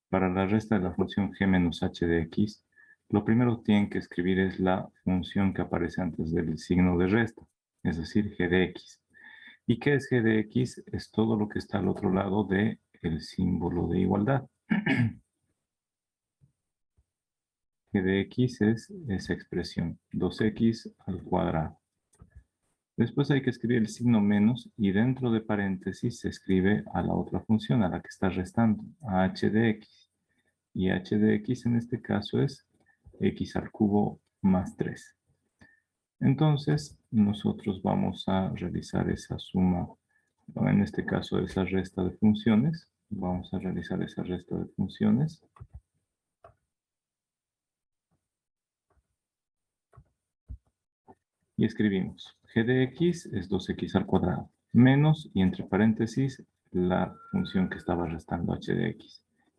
Para la resta de la función g menos h de x, lo primero que tienen que escribir es la función que aparece antes del signo de resta, es decir, g de x. ¿Y qué es g de x? Es todo lo que está al otro lado del símbolo de igualdad. G de x es esa expresión, 2x al cuadrado. Después hay que escribir el signo menos y dentro de paréntesis se escribe a la otra función, a la que está restando, a h de x. Y h de x en este caso es x al cubo más 3. Entonces, nosotros vamos a realizar esa suma, en este caso esa resta de funciones. Vamos a realizar esa resta de funciones. Y escribimos, g de x es 2x al cuadrado, menos, y entre paréntesis, la función que estaba restando h de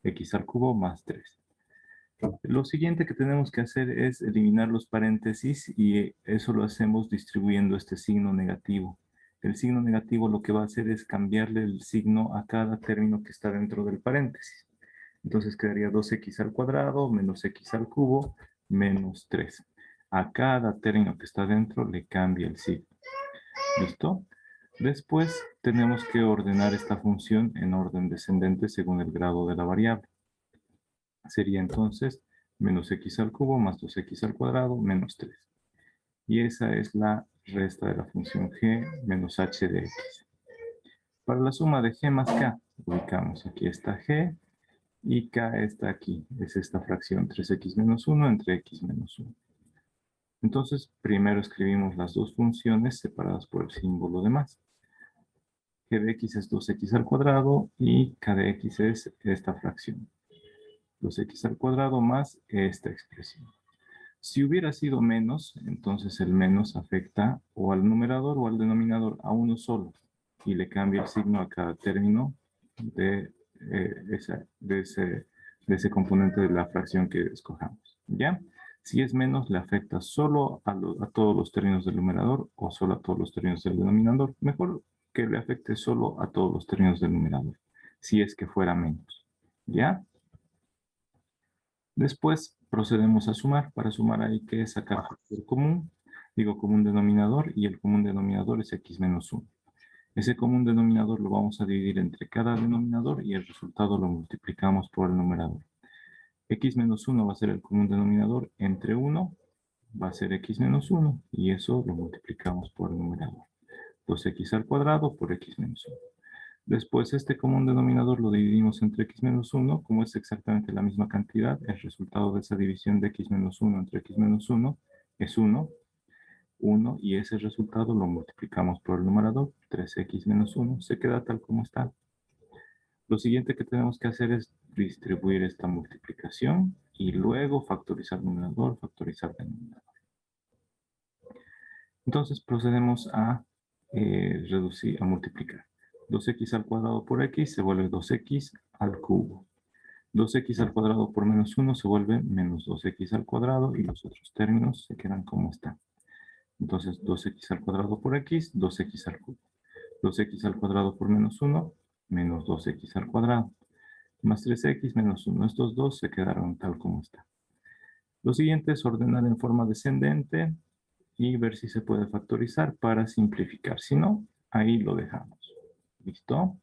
x al cubo más 3. Lo siguiente que tenemos que hacer es eliminar los paréntesis y eso lo hacemos distribuyendo este signo negativo. El signo negativo lo que va a hacer es cambiarle el signo a cada término que está dentro del paréntesis. Entonces quedaría 2x al cuadrado menos x al cubo menos 3. A cada término que está dentro le cambia el signo. ¿Listo? Después tenemos que ordenar esta función en orden descendente según el grado de la variable. Sería entonces menos x al cubo más 2x al cuadrado menos 3. Y esa es la resta de la función g menos h de x. Para la suma de g más k, ubicamos aquí está g y k está aquí. Es esta fracción 3x menos 1 entre x menos 1. Entonces, primero escribimos las dos funciones separadas por el símbolo de más. G de x es 2x al cuadrado y k de x es esta fracción. 2x al cuadrado más esta expresión. Si hubiera sido menos, entonces el menos afecta o al numerador o al denominador a uno solo y le cambia el signo a cada término de, ese componente de la fracción que escojamos. ¿Ya? Si es menos, le afecta solo a todos los términos del numerador o solo a todos los términos del denominador. Mejor que le afecte solo a todos los términos del numerador, si es que fuera menos. ¿Ya? Después procedemos a sumar. Para sumar hay que sacar factor común, digo común denominador, y el común denominador es x menos 1. Ese común denominador lo vamos a dividir entre cada denominador y el resultado lo multiplicamos por el numerador. X menos 1 va a ser el común denominador entre 1, va a ser x menos 1, y eso lo multiplicamos por el numerador. 2x al cuadrado por x menos 1. Después este común denominador lo dividimos entre x menos 1, como es exactamente la misma cantidad, el resultado de esa división de x menos 1 entre x menos 1 es 1, y ese resultado lo multiplicamos por el numerador, 3x menos 1, se queda tal como está. Lo siguiente que tenemos que hacer es distribuir esta multiplicación y luego factorizar el numerador, factorizar el denominador. Entonces procedemos a reducir, a multiplicar. 2x al cuadrado por x se vuelve 2x al cubo. 2x al cuadrado por menos 1 se vuelve menos 2x al cuadrado y los otros términos se quedan como están. Entonces 2x al cuadrado por x, 2x al cubo. 2x al cuadrado por menos 1, menos 2x al cuadrado. Más 3x menos 1. Estos dos se quedaron tal como están. Lo siguiente es ordenar en forma descendente y ver si se puede factorizar para simplificar. Si no, ahí lo dejamos. ¿Listo?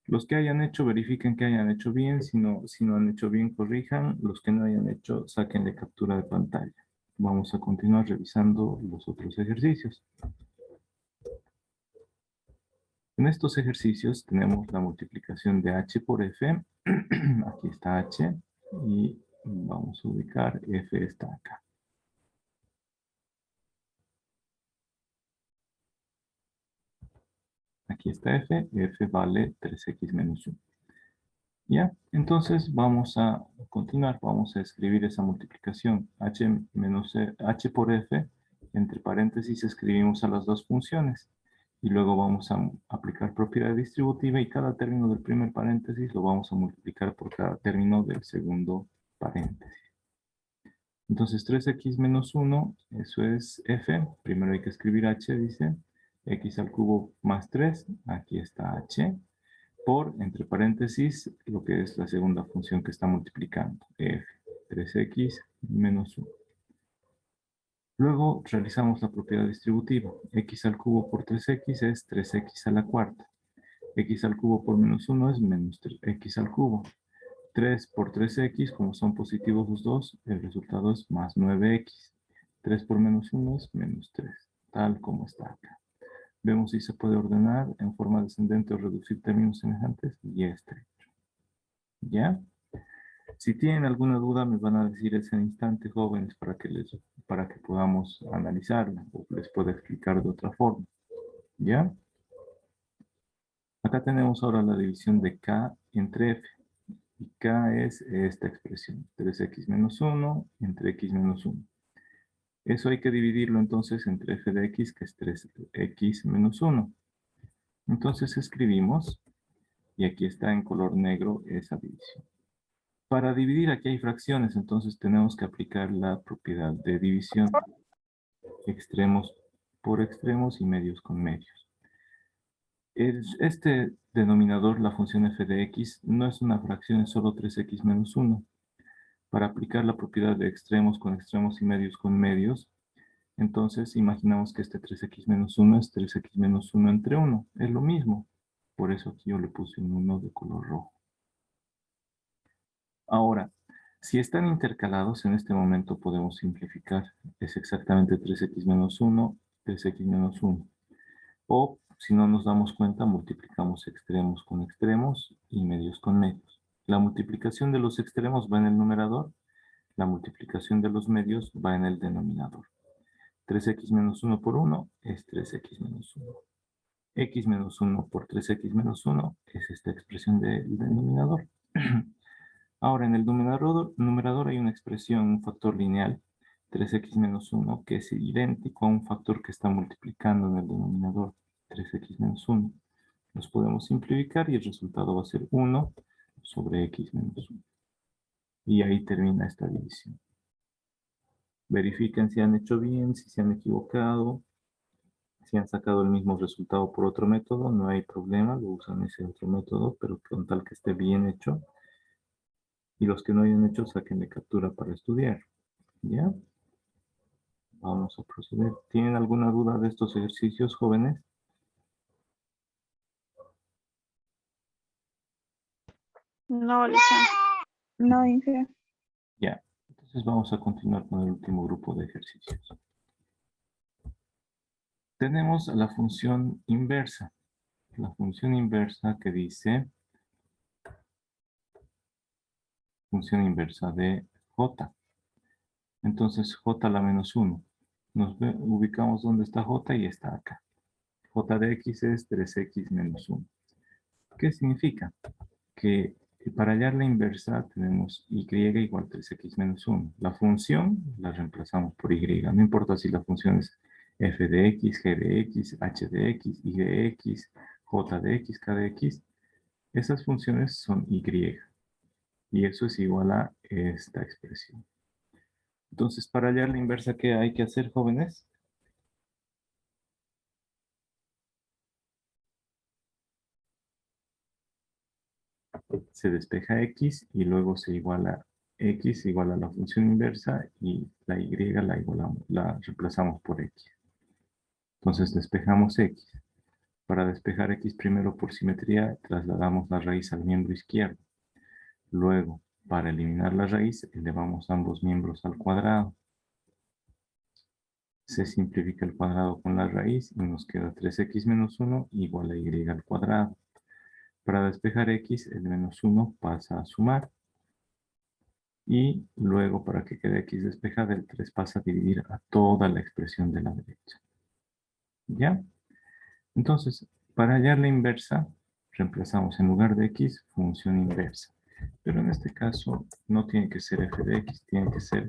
Los que hayan hecho, verifiquen que hayan hecho bien. Si no han hecho bien, corrijan. Los que no hayan hecho, sáquenle captura de pantalla. Vamos a continuar revisando los otros ejercicios. En estos ejercicios tenemos la multiplicación de h por f. Aquí está h. Y vamos a ubicar f está acá. Aquí está f. F vale 3x menos 1. ¿Ya? Entonces vamos a continuar, vamos a escribir esa multiplicación h por f, entre paréntesis escribimos a las dos funciones y luego vamos a aplicar propiedad distributiva y cada término del primer paréntesis lo vamos a multiplicar por cada término del segundo paréntesis. Entonces 3x menos 1, eso es f, primero hay que escribir h, dice, x al cubo más 3, aquí está h, por, entre paréntesis, lo que es la segunda función que está multiplicando, f, 3x menos 1. Luego realizamos la propiedad distributiva. X al cubo por 3x es 3x a la cuarta. X al cubo por menos 1 es menos 3x al cubo. 3 por 3x, como son positivos los dos, el resultado es más 9x. 3 por menos 1 es menos 3, tal como está acá. Vemos si se puede ordenar en forma descendente o reducir términos semejantes y estrecho. ¿Ya? Si tienen alguna duda, me van a decir ese instante, jóvenes, para que podamos analizarla o les pueda explicar de otra forma. ¿Ya? Acá tenemos ahora la división de K entre F. Y K es esta expresión, 3x menos 1 entre x menos 1. Eso hay que dividirlo entonces entre f de x, que es 3x menos 1. Entonces escribimos, y aquí está en color negro esa división. Para dividir aquí hay fracciones, entonces tenemos que aplicar la propiedad de división. Extremos por extremos y medios con medios. Este denominador, la función f de x, no es una fracción, es solo 3x menos 1. Para aplicar la propiedad de extremos con extremos y medios con medios, entonces imaginamos que este 3x menos 1 es 3x menos 1 entre 1. Es lo mismo. Por eso aquí yo le puse un 1 de color rojo. Ahora, si están intercalados, en este momento podemos simplificar. Es exactamente 3x menos 1, 3x menos 1. O, si no nos damos cuenta, multiplicamos extremos con extremos y medios con medios. La multiplicación de los extremos va en el numerador. La multiplicación de los medios va en el denominador. 3x menos 1 por 1 es 3x menos 1. X menos 1 por 3x menos 1 es esta expresión del denominador. Ahora, en el numerador hay una expresión, un factor lineal, 3x menos 1, que es idéntico a un factor que está multiplicando en el denominador, 3x menos 1. Los podemos simplificar y el resultado va a ser 1 sobre x menos 1. Y ahí termina esta división. Verifiquen si han hecho bien, si se han equivocado. Si han sacado el mismo resultado por otro método, no hay problema, lo usan ese otro método, pero con tal que esté bien hecho. Y los que no hayan hecho, sáquenle captura para estudiar. ¿Ya? Vamos a proceder. ¿Tienen alguna duda de estos ejercicios, jóvenes? No, Lisa. No, Inge. Ya. Entonces vamos a continuar con el último grupo de ejercicios. Tenemos la función inversa. La función inversa que dice función inversa de j. Entonces j a la menos 1. Ubicamos dónde está j y está acá. J de x es 3x menos 1. ¿Qué significa? Que para hallar la inversa tenemos y igual a 3x menos 1. La función la reemplazamos por y. No importa si la función es f de x, g de x, h de x, y de x, j de x, k de x. Esas funciones son y. Y eso es igual a esta expresión. Entonces, para hallar la inversa, ¿qué hay que hacer, jóvenes? Se despeja x y luego se iguala x igual a la función inversa y la y la reemplazamos por x. Entonces despejamos x. Para despejar x primero por simetría trasladamos la raíz al miembro izquierdo. Luego, para eliminar la raíz, elevamos ambos miembros al cuadrado. Se simplifica el cuadrado con la raíz y nos queda 3x menos 1 igual a y al cuadrado. Para despejar x, el menos 1 pasa a sumar. Y luego, para que quede x despejada, el 3 pasa a dividir a toda la expresión de la derecha. ¿Ya? Entonces, para hallar la inversa, reemplazamos en lugar de x, función inversa. Pero en este caso, no tiene que ser f de x, tiene que ser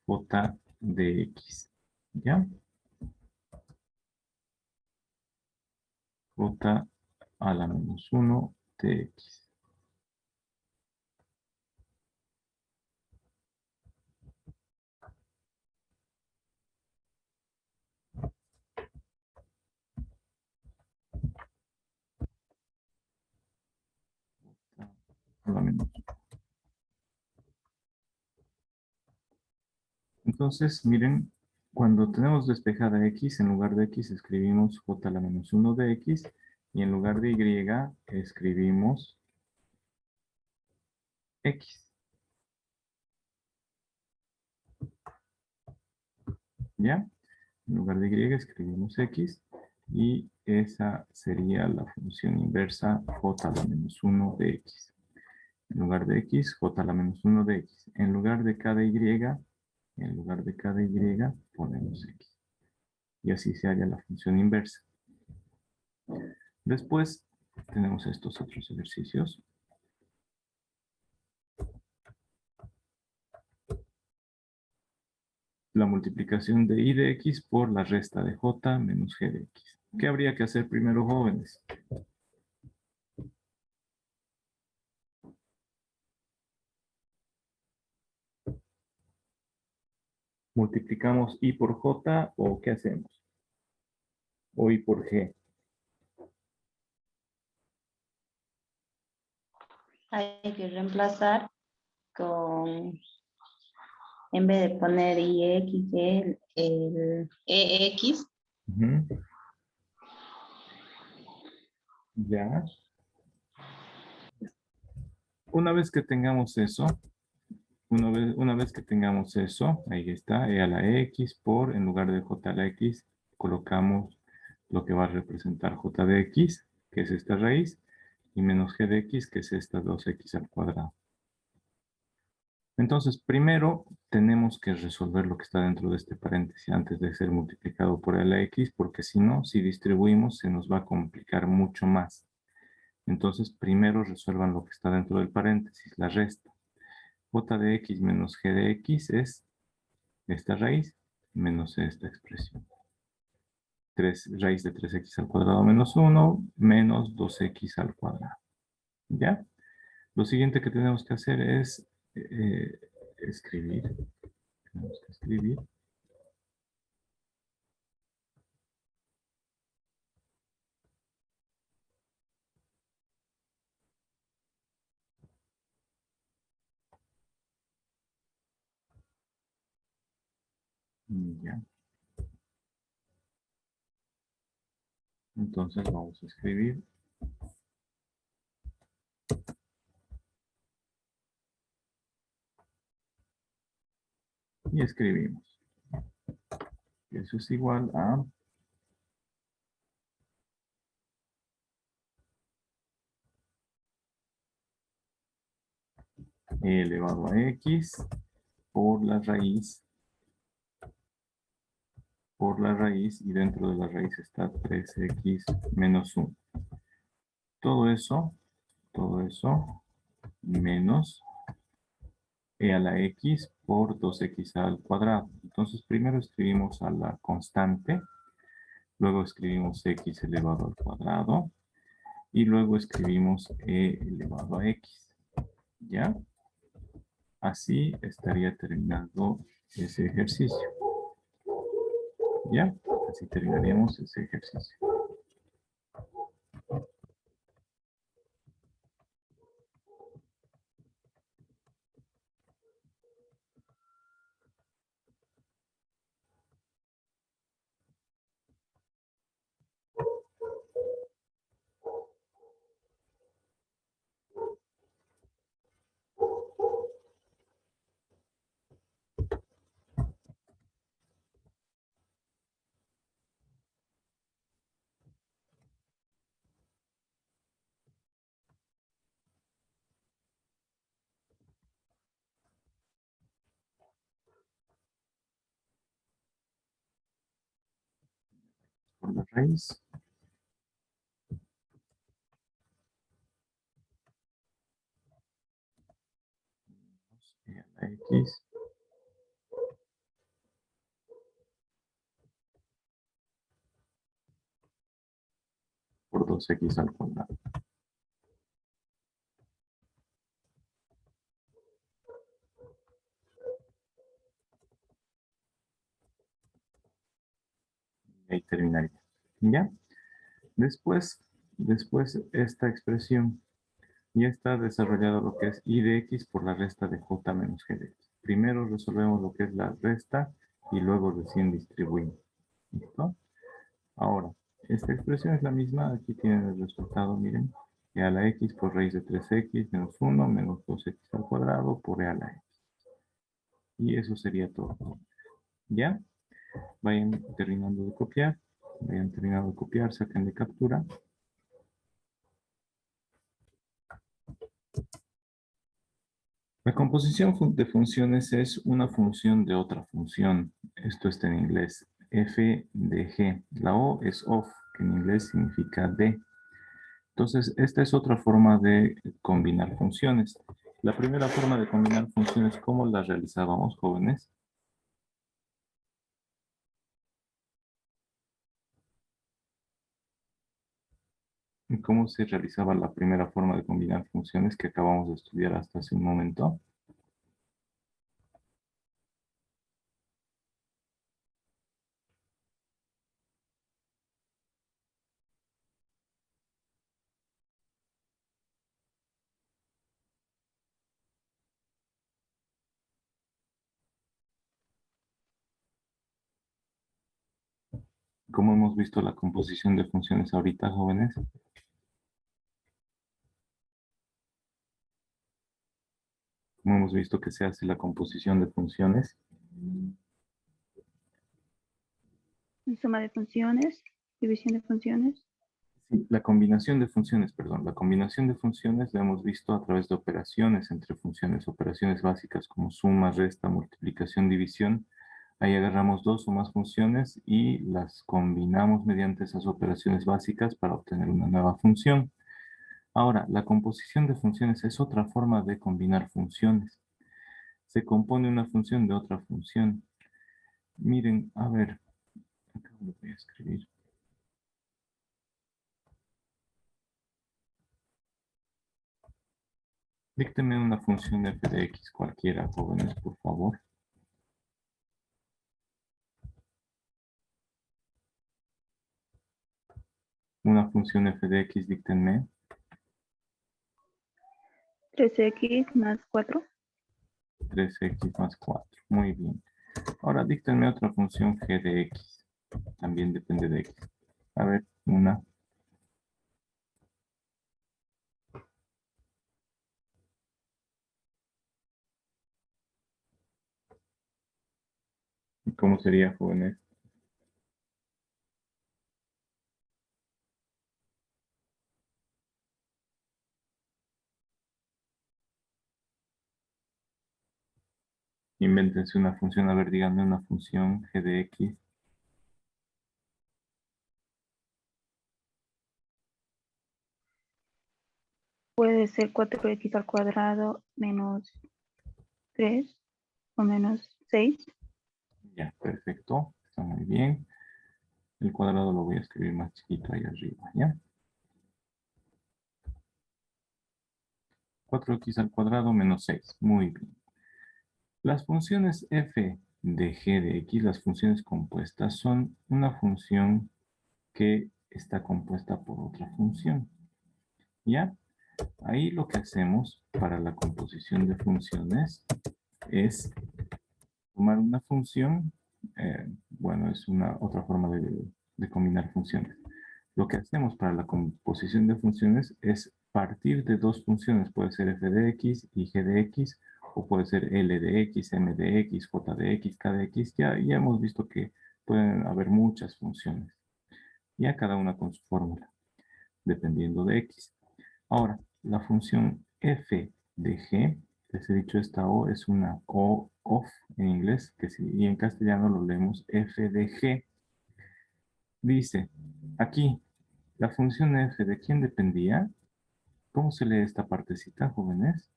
j de x. ¿Ya? J a la menos 1 de x. a la menos 1. Entonces, miren, cuando tenemos despejada x, en lugar de x escribimos j a la menos 1 de x, y en lugar de y escribimos x. ¿Ya? En lugar de y escribimos x, y esa sería la función inversa j a la menos 1 de x. En lugar de x, j a la menos 1 de x. En lugar de cada y, ponemos x. Y así se halla la función inversa. Después tenemos estos otros ejercicios. La multiplicación de y de x por la resta de j menos g de x. ¿Qué habría que hacer primero, jóvenes? ¿Multiplicamos y por j o qué hacemos? O y por g. Hay que reemplazar con, en vez de poner ix, el ex, Ujú. Ya. Una vez que tengamos eso, una vez que tengamos eso, ahí está, e a la x por, en lugar de j a la x, colocamos lo que va a representar j de x, que es esta raíz, y menos g de x, que es esta 2x al cuadrado. Entonces, primero tenemos que resolver lo que está dentro de este paréntesis antes de ser multiplicado por la x, porque si no, si distribuimos, se nos va a complicar mucho más. Entonces, primero resuelvan lo que está dentro del paréntesis, la resta. J de x menos g de x es esta raíz menos esta expresión. Raíz de 3x al cuadrado menos 1 menos 2x al cuadrado. ¿Ya? Lo siguiente que tenemos que hacer es escribir. Tenemos que escribir. Ya. Entonces vamos a escribir. Y escribimos. Eso es igual a e elevado a x por la raíz, y dentro de la raíz está 3x menos 1. Todo eso menos e a la x por 2x al cuadrado. Entonces primero escribimos a la constante, luego escribimos x elevado al cuadrado y luego escribimos e elevado a x. ¿Ya? Así estaría terminando ese ejercicio. ¿Ya? Así terminaríamos ese ejercicio. Por la raíz. E a la x por 2x al cuadrado. Y ahí terminaría. ¿Ya? Después esta expresión Ya está desarrollado lo que es I de X por la resta de J menos G de X. Primero resolvemos lo que es la resta y luego recién distribuimos. ¿Listo? Ahora, esta expresión es la misma. Aquí tienen el resultado, miren. E a la X por raíz de 3X menos 1 menos 2X al cuadrado por E a la X. Y eso sería todo. ¿Ya? Vayan terminando de copiar. Vayan terminando de copiar, saquen de captura. La composición de funciones es una función de otra función. Esto está en inglés. F de G. La O es of, que en inglés significa de. Entonces, esta es otra forma de combinar funciones. La primera forma de combinar funciones, ¿cómo la realizábamos, jóvenes? ¿Cómo se realizaba la primera forma de combinar funciones que acabamos de estudiar hasta hace un momento? ¿Cómo hemos visto la composición de funciones ahorita, jóvenes? ¿Cómo hemos visto que se hace la composición de funciones? Suma de funciones, división de funciones. Sí, la combinación de funciones, perdón. La combinación de funciones la hemos visto a través de operaciones entre funciones. Operaciones básicas como suma, resta, multiplicación, división. Ahí agarramos dos o más funciones y las combinamos mediante esas operaciones básicas para obtener una nueva función. Ahora, la composición de funciones es otra forma de combinar funciones. Se compone una función de otra función. Miren, a ver, acá lo voy a escribir. Dícteme una función f de x cualquiera, jóvenes, por favor. Una función f de x, díctenme. 3x más 4. 3x más 4. Muy bien. Ahora díctenme otra función g de x. También depende de x. A ver, una. ¿Y cómo sería, jóvenes? Invéntense una función. A ver, díganme una función g de x. Puede ser 4x al cuadrado menos 3 o menos 6. Ya, perfecto. Está muy bien. El cuadrado lo voy a escribir más chiquito ahí arriba, ¿ya? 4x al cuadrado menos 6. Muy bien. Las funciones f de g de x, las funciones compuestas, son una función que está compuesta por otra función. ¿Ya? Ahí lo que hacemos para la composición de funciones es tomar una función, bueno, es una otra forma de combinar funciones. Lo que hacemos para la composición de funciones es partir de dos funciones, puede ser f de x y g de x, o puede ser l de x, m de x, j de x, k de x. Ya hemos visto que pueden haber muchas funciones, ya cada una con su fórmula, dependiendo de x. Ahora, la función f de g, les he dicho esta o es una o of en inglés, y en castellano lo leemos f de g. Dice, aquí, la función f de quién dependía. ¿Cómo se lee esta partecita, jóvenes?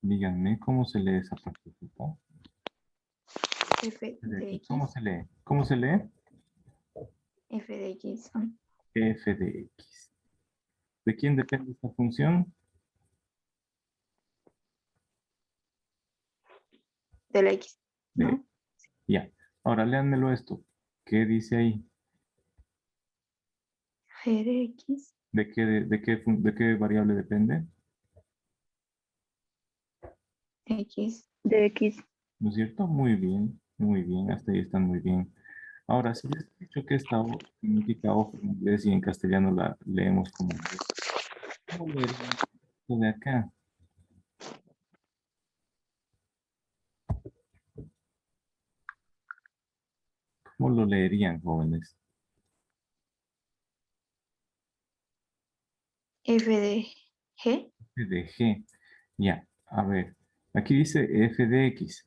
Díganme, ¿cómo se lee esa partecita? F de ¿Cómo X, se lee? ¿Cómo se lee? F de X, F de x. ¿De quién depende esta función? de la X, De, ¿no? ya. Ahora, léanmelo esto. ¿Qué dice ahí? G de X, ¿De qué variable depende? X. De X. ¿No es cierto? Muy bien, hasta ahí están muy bien. Ahora, si les he dicho que esta O significa ojo en inglés y en castellano la leemos como O, ¿cómo leeríamos esto de acá? ¿Cómo lo leerían, jóvenes? F de G. F de G. Ya, a ver. Aquí dice F de X.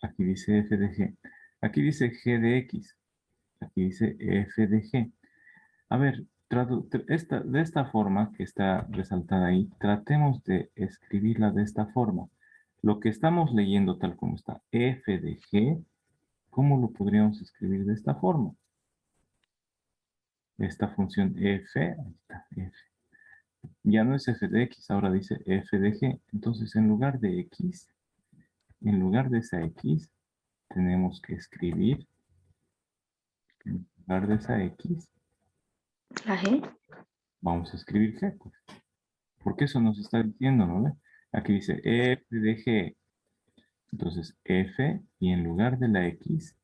Aquí dice F de G. Aquí dice G de X. Aquí dice F de G. A ver, de esta forma que está resaltada ahí, tratemos de escribirla de esta forma. Lo que estamos leyendo tal como está, F de G, ¿cómo lo podríamos escribir de esta forma? Esta función F, ahí está, F. Ya no es F de X, ahora dice F de G. Entonces, en lugar de X, en lugar de esa X, tenemos que escribir, en lugar de esa X, La G. vamos a escribir G, pues. Porque eso nos está diciendo, ¿no ve? Aquí dice F de G. Entonces, F, y en lugar de la X,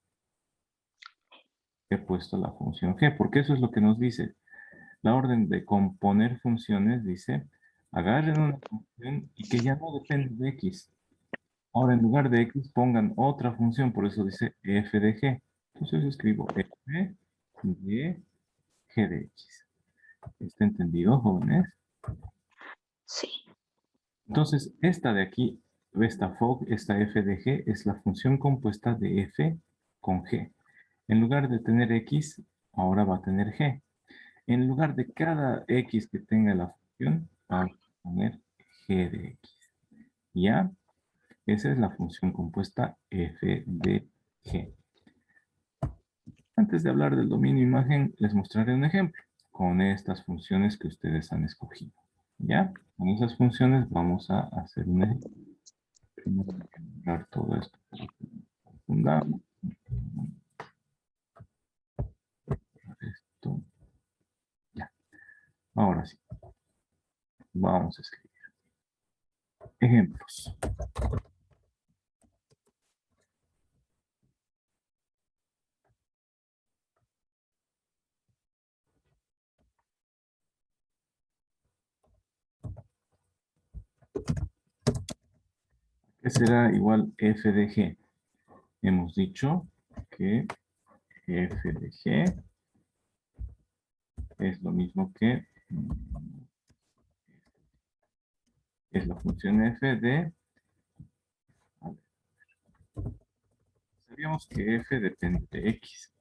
he puesto la función G, porque eso es lo que nos dice. La orden de componer funciones dice, agarren una función y que ya no depende de X. Ahora, en lugar de X, pongan otra función, por eso dice F de G. Entonces, escribo F de G de X. ¿Está entendido, jóvenes? Sí. Entonces, esta de aquí, esta FOG, esta F de G, es la función compuesta de F con G. En lugar de tener X, ahora va a tener G. En lugar de cada X que tenga la función, vamos a poner G de X. ¿Ya? Esa es la función compuesta F de G. Antes de hablar del dominio imagen, les mostraré un ejemplo con estas funciones que ustedes han escogido. ¿Ya? Con esas funciones vamos a hacer un ejemplo. Primero voy a borrar todo esto para que no confundamos. Esto. Ya. Ahora sí. Vamos a escribir. Ejemplos. ¿Qué será igual F de G? Hemos dicho que F de G es lo mismo que es la función F de... A ver, sabíamos que F depende de X.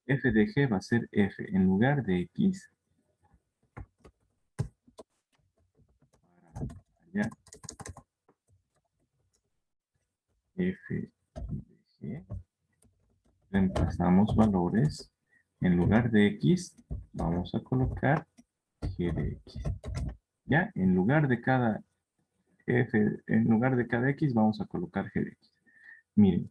F de G va a ser F en lugar de X. Allá. F de G. Reemplazamos valores. En lugar de X, vamos a colocar G de X. Ya, en lugar de cada en lugar de cada X, vamos a colocar G de X. Miren,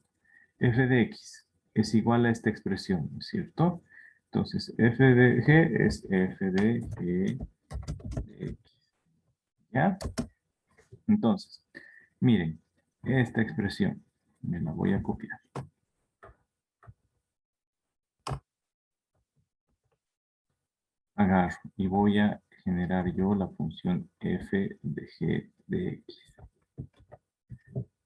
F de X es igual a esta expresión, ¿no es cierto? Entonces, F de G es F de G de X. ¿Ya? Entonces, miren, esta expresión, me la voy a copiar. Agarro y voy a generar yo la función F de G de X.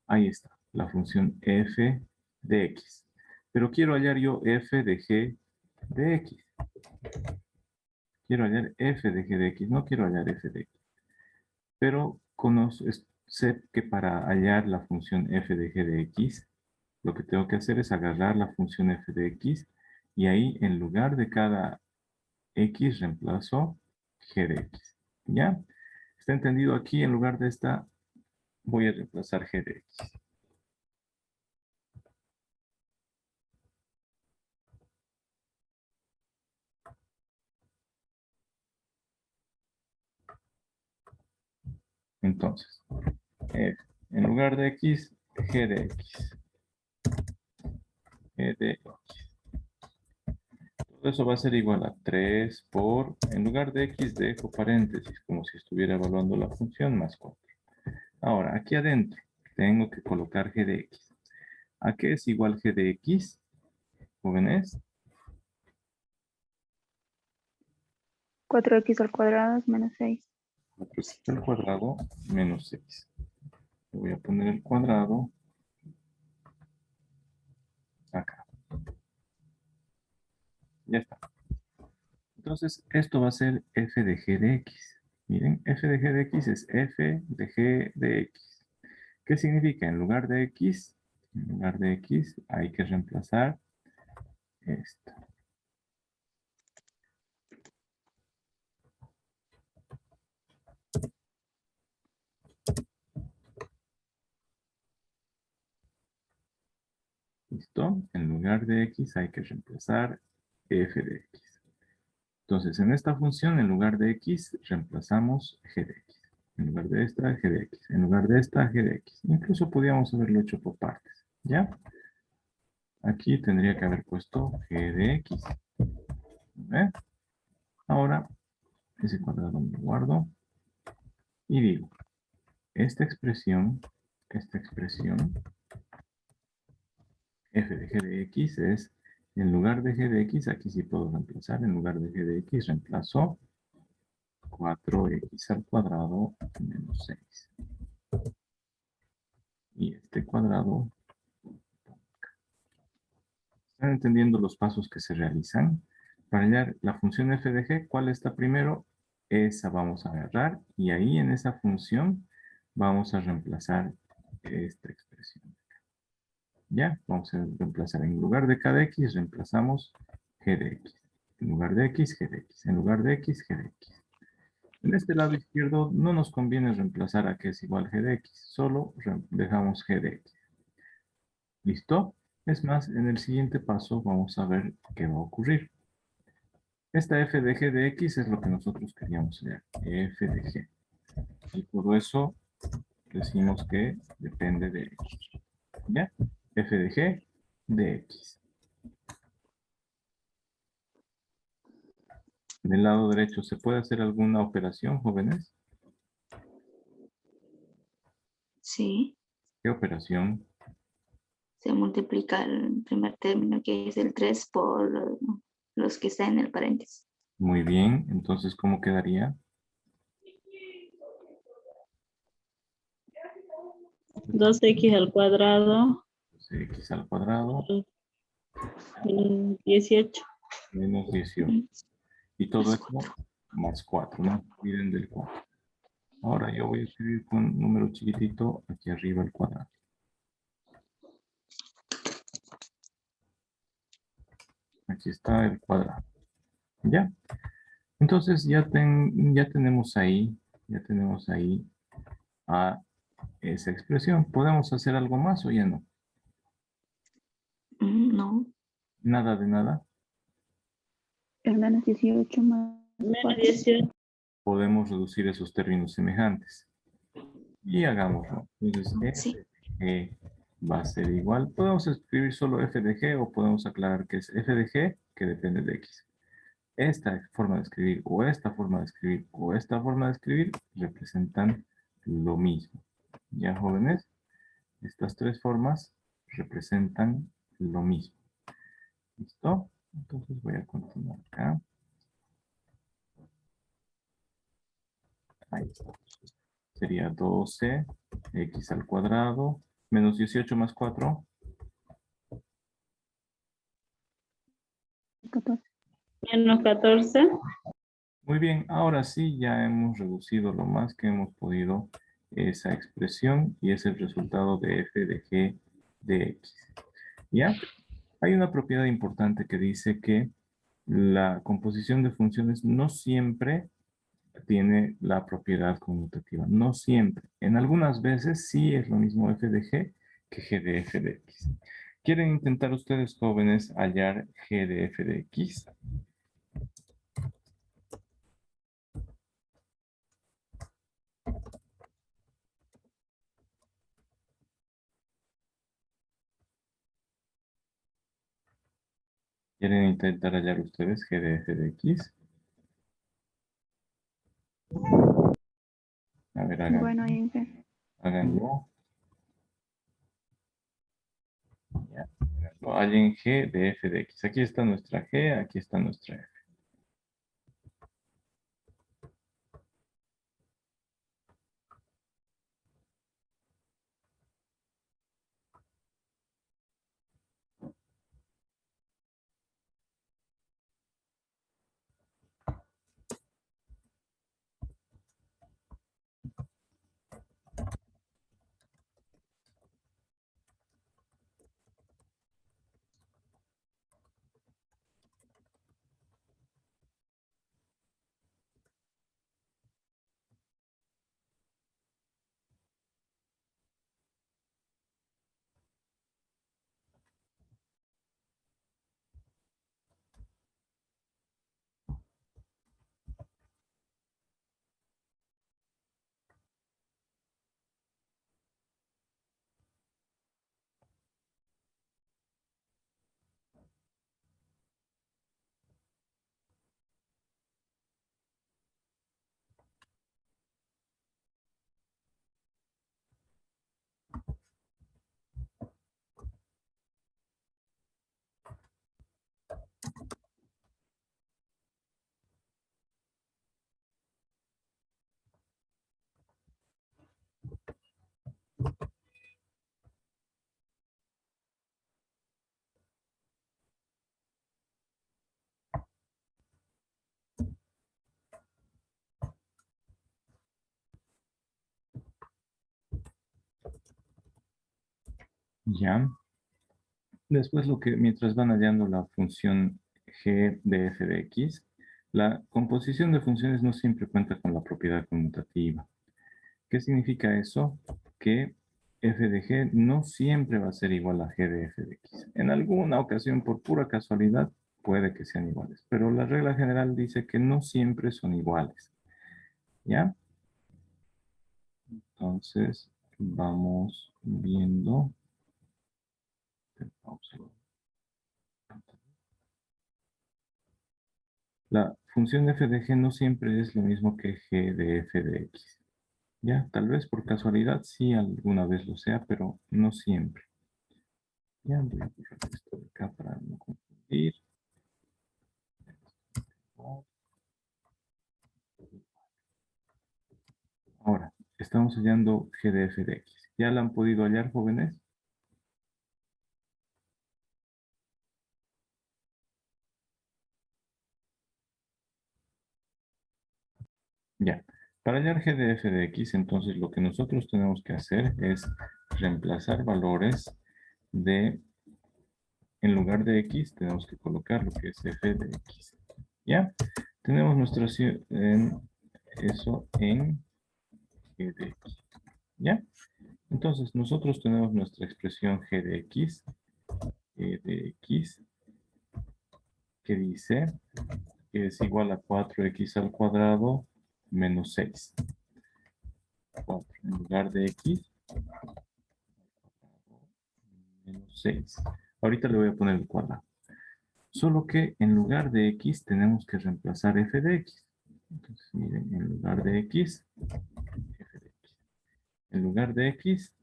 Ahí está, la función F de X. Pero quiero hallar yo F de G de X. Quiero hallar F de G de X, no quiero hallar F de X. Pero sé que para hallar la función F de G de X, lo que tengo que hacer es agarrar la función F de X y ahí en lugar de cada X reemplazo G de X. ¿Ya? ¿Está entendido? Aquí en lugar de esta voy a reemplazar G de X. Entonces, F, en lugar de X, G de X. G de X. Todo Eso va a ser igual a 3 por, en lugar de x dejo paréntesis, como si estuviera evaluando la función, más 4. Ahora, aquí adentro, tengo que colocar g de x. ¿A qué es igual g de x, jóvenes? 4x al cuadrado es menos 6. 4x al cuadrado menos 6. Le voy a poner el cuadrado acá. Ya está. Entonces, esto va a ser f de g de x. Miren, f de g de x es f de g de x. ¿Qué significa? En lugar de x hay que reemplazar esto. ¿Listo? En lugar de x hay que reemplazar f de x. Entonces, en esta función, en lugar de x, reemplazamos g de x. En lugar de esta, g de x. En lugar de esta, g de x. Incluso podríamos haberlo hecho por partes. ¿Ya? Aquí tendría que haber puesto g de x. ¿Ve? Ahora, ese cuadrado me lo guardo. Y digo, esta expresión, f de g de x es, en lugar de g de x, aquí sí puedo reemplazar, en lugar de g de x reemplazo 4x al cuadrado menos 6. Y este cuadrado, ¿están entendiendo los pasos que se realizan? Para hallar la función f de g, ¿cuál está primero? Esa vamos a agarrar y ahí en esa función vamos a reemplazar esta expresión. ¿Ya? Vamos a reemplazar en lugar de k de x, reemplazamos g de x. En lugar de x, g de x. En lugar de x, g de x. En este lado izquierdo no nos conviene reemplazar a que es igual g de x, solo dejamos g de x. ¿Listo? Es más, en el siguiente paso vamos a ver qué va a ocurrir. Esta f de g de x es lo que nosotros queríamos hallar, f de g. Y por eso decimos que depende de x. ¿Ya? F de g de x. En el lado derecho, ¿se puede hacer alguna operación, jóvenes? Sí. ¿Qué operación? Se multiplica el primer término, que es el 3 por los que están en el paréntesis. Muy bien, entonces, ¿cómo quedaría? 2x al cuadrado, X al cuadrado 18. menos 18. Y todo esto más 4, no olviden del 4. Ahora yo voy a escribir con número chiquitito aquí arriba el cuadrado. Aquí está el cuadrado. ¿Ya? Entonces ya tenemos ahí a esa expresión. ¿Podemos hacer algo más o ya no? No. Nada de nada. El menos 18 más Menos 4. 18. Podemos reducir esos términos semejantes. Y hagámoslo. Entonces, Sí. f de g va a ser igual. Podemos escribir solo f de g o podemos aclarar que es f de g que depende de x. Esta forma de escribir o esta forma de escribir o esta forma de escribir representan lo mismo. ¿Ya, jóvenes? Estas tres formas representan lo mismo. ¿Listo? Entonces voy a continuar acá. Ahí está. Sería 12x al cuadrado menos 18 más 4. 14. Menos 14. Muy bien, ahora sí ya hemos reducido lo más que hemos podido esa expresión y es el resultado de f de g de x. ¿Ya? Hay una propiedad importante que dice que la composición de funciones no siempre tiene la propiedad conmutativa. No siempre. En algunas veces sí es lo mismo f de g que g de f de x. ¿Quieren intentar ustedes, jóvenes, hallar g de f de x? ¿Quieren intentar hallar ustedes g de f de x? A ver, Bueno, Inge. háganlo. Ya, hallen g de f de x. Aquí está nuestra g, aquí está nuestra f. Ya. Después mientras van hallando la función g de f de x, la composición de funciones no siempre cuenta con la propiedad conmutativa. ¿Qué significa eso? Que f de g no siempre va a ser igual a g de f de x. En alguna ocasión, por pura casualidad, puede que sean iguales, pero la regla general dice que no siempre son iguales. ¿Ya? Entonces, vamos viendo. La función f de g no siempre es lo mismo que g de f de x. Ya, tal vez por casualidad sí alguna vez lo sea, pero no siempre. Ya, voy a borrar esto de acá para no confundir. Ahora, estamos hallando g de f de x. ¿Ya la han podido hallar, jóvenes? Ya. Para hallar g de f de x, entonces lo que nosotros tenemos que hacer es reemplazar valores de, en lugar de x, tenemos que colocar lo que es f de x. ¿Ya? Tenemos nuestra eso en g de x. ¿Ya? Entonces, nosotros tenemos nuestra expresión g de x, que dice que es igual a 4x al cuadrado menos 6. 4 en lugar de x, menos 6. Ahorita le voy a poner el cuadrado. Solo que en lugar de x tenemos que reemplazar f de x. Entonces, miren, en lugar de x, f de x. En lugar de x,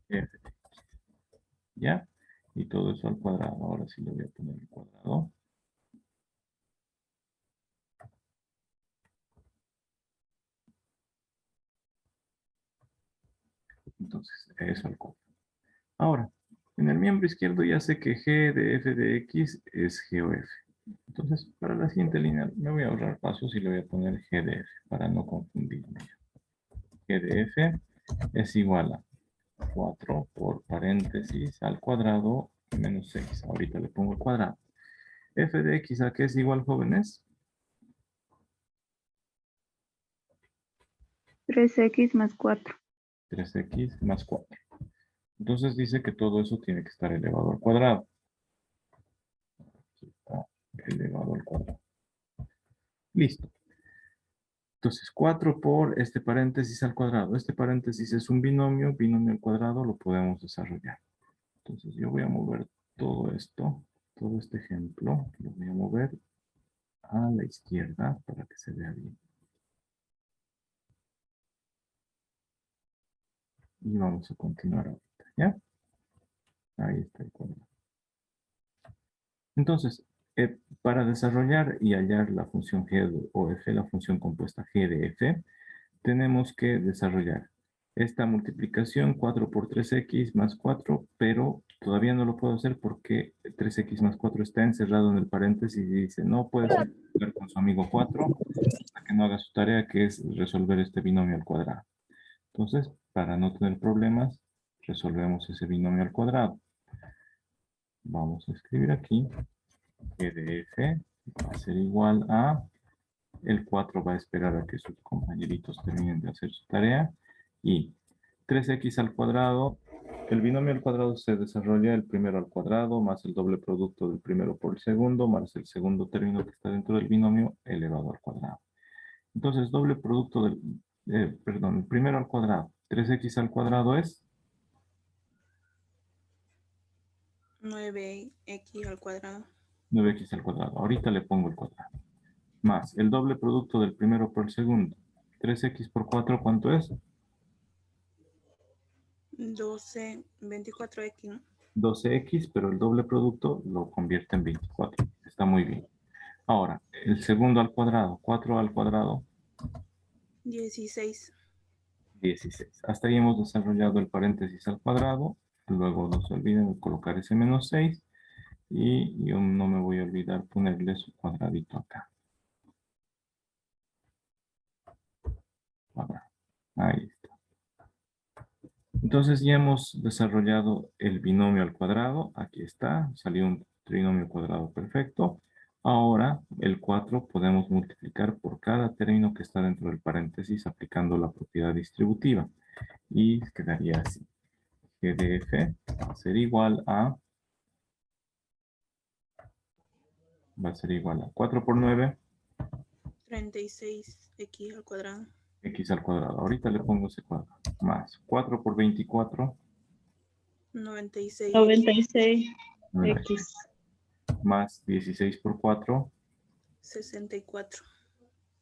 f de x. ¿Ya? Y todo eso al cuadrado. Ahora sí le voy a poner el cuadrado. Entonces, eso al cuadrado. Ahora, en el miembro izquierdo ya sé que g de f de x es g o f. Entonces, para la siguiente línea me voy a ahorrar pasos y le voy a poner g de f para no confundirme. G de f es igual a 4 por paréntesis al cuadrado menos 6. Ahorita le pongo el cuadrado. F de x, ¿a qué es igual, jóvenes? 3x más 4. 3x más 4. Entonces dice que todo eso tiene que estar elevado al cuadrado. Aquí está elevado al cuadrado. Listo. Entonces, 4 por este paréntesis al cuadrado. Este paréntesis es un binomio. Binomio al cuadrado lo podemos desarrollar. Entonces, yo voy a mover todo esto todo este ejemplo lo voy a mover a la izquierda para que se vea bien. Y vamos a continuar ahorita, ¿ya? Ahí está el cuadrado. Entonces, para desarrollar y hallar la función g o f, la función compuesta g de f, tenemos que desarrollar esta multiplicación 4 por 3x más 4, pero todavía no lo puedo hacer porque 3x más 4 está encerrado en el paréntesis y dice no puedes multiplicar con su amigo 4 hasta que no haga su tarea, que es resolver este binomio al cuadrado. Entonces, para no tener problemas, resolvemos ese binomio al cuadrado. Vamos a escribir aquí g de f va a ser igual a, el 4 va a esperar a que sus compañeritos terminen de hacer su tarea, y 3x al cuadrado, el binomio al cuadrado se desarrolla el primero al cuadrado más el doble producto del primero por el segundo más el segundo término que está dentro del binomio elevado al cuadrado. Entonces, doble producto del, el primero al cuadrado, 3x al cuadrado es 9x al cuadrado. 9x al cuadrado. Ahorita le pongo el cuadrado. Más el doble producto del primero por el segundo. 3x por 4, ¿cuánto es? 12, 24x, ¿no? 12x, pero el doble producto lo convierte en 24. Está muy bien. Ahora, el segundo al cuadrado. 4 al cuadrado. 16. 16. Hasta ahí hemos desarrollado el paréntesis al cuadrado. Luego no se olviden de colocar ese menos 6. Y yo no me voy a olvidar ponerle su cuadradito acá. Cuadrado. Ahí está. Entonces ya hemos desarrollado el binomio al cuadrado. Aquí está. Salió un trinomio cuadrado perfecto. Ahora el 4 podemos multiplicar por cada término que está dentro del paréntesis aplicando la propiedad distributiva. Y quedaría así. G de f va a ser igual a 4 por 9. 36x al cuadrado. X al cuadrado. Ahorita le pongo ese cuadrado. Más 4 por 24. 96. 96x. Más 16 por 4. 64.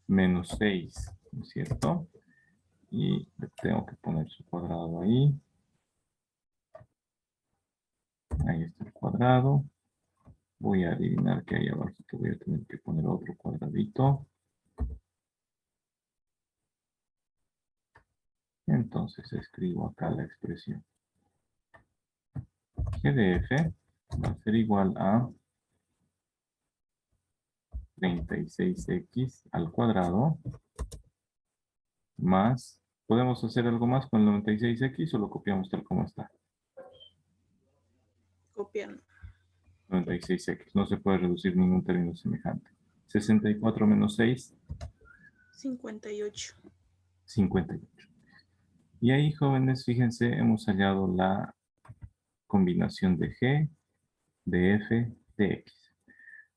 Menos 6. ¿No es cierto? Y le tengo que poner su cuadrado ahí. Ahí está el cuadrado. Voy a adivinar que ahí abajo voy a tener que poner otro cuadradito. Entonces escribo acá la expresión. G de f va a ser igual a 36x al cuadrado más, ¿podemos hacer algo más con el 96x o lo copiamos tal como está? Copiando. 96x, no se puede reducir ningún término semejante. 64 menos 6, 58. 58. Y ahí, jóvenes, fíjense, hemos hallado la combinación de g, de f, de x.